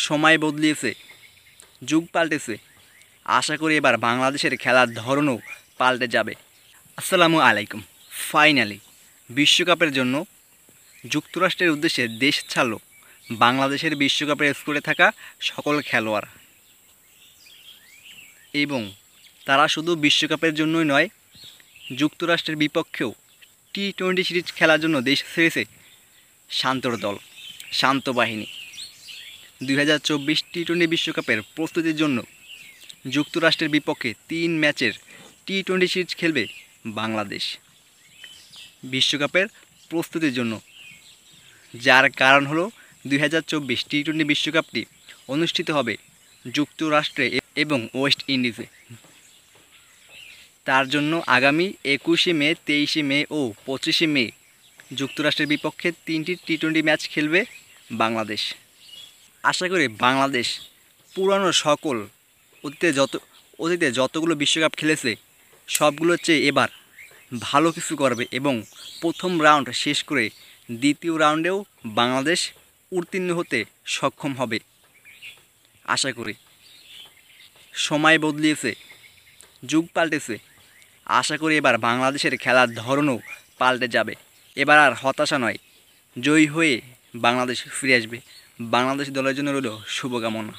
সময় বদলিয়েছে, যুগ পাল্টেছে। আশা করি এবার বাংলাদেশের খেলার ধরনও পাল্টে যাবে। আসসালামু আলাইকুম। ফাইনালি বিশ্বকাপের জন্য যুক্তরাষ্ট্রের উদ্দেশ্যে দেশ ছাড়ল বাংলাদেশের বিশ্বকাপের স্কোরে থাকা সকল খেলোয়াড়। এবং তারা শুধু বিশ্বকাপের জন্যই নয়, যুক্তরাষ্ট্রের বিপক্ষেও টি-20 সিরিজ খেলার জন্য দেশ ছেড়েছে শান্তর দল, শান্ত বাহিনী। 2024 টি-20 বিশ্বকাপের প্রস্তুতির জন্য যুক্তরাষ্ট্রের বিপক্ষে 3 ম্যাচের টি-20 সিরিজ খেলবে বাংলাদেশ বিশ্বকাপের প্রস্তুতির জন্য। যার কারণ হলো 2024 টি-20 বিশ্বকাপটি অনুষ্ঠিত হবে যুক্তরাষ্ট্রে এবং ওয়েস্ট ইন্ডিজে। তার জন্য আগামী 21শে মে, 23শে মে ও 25শে মে যুক্তরাষ্ট্রের বিপক্ষে 3টি টি-20 ম্যাচ খেলবে বাংলাদেশ। আশা করি বাংলাদেশ পুরানো সকল অতীতে যতগুলো বিশ্বকাপ খেলেছে সবগুলোর চেয়ে এবার ভালো কিছু করবে এবং প্রথম রাউন্ড শেষ করে দ্বিতীয় রাউন্ডেও বাংলাদেশ উত্তীর্ণ হতে সক্ষম হবে। আশা করি সময় বদলিয়েছে, যুগ পাল্টেছে। আশা করি এবার বাংলাদেশের খেলার ধরনও পাল্টে যাবে। এবার আর হতাশা নয়, জয়ী হয়ে বাংলাদেশ ফিরে আসবে। বাংলাদেশ দলের জন্য রইল শুভকামনা।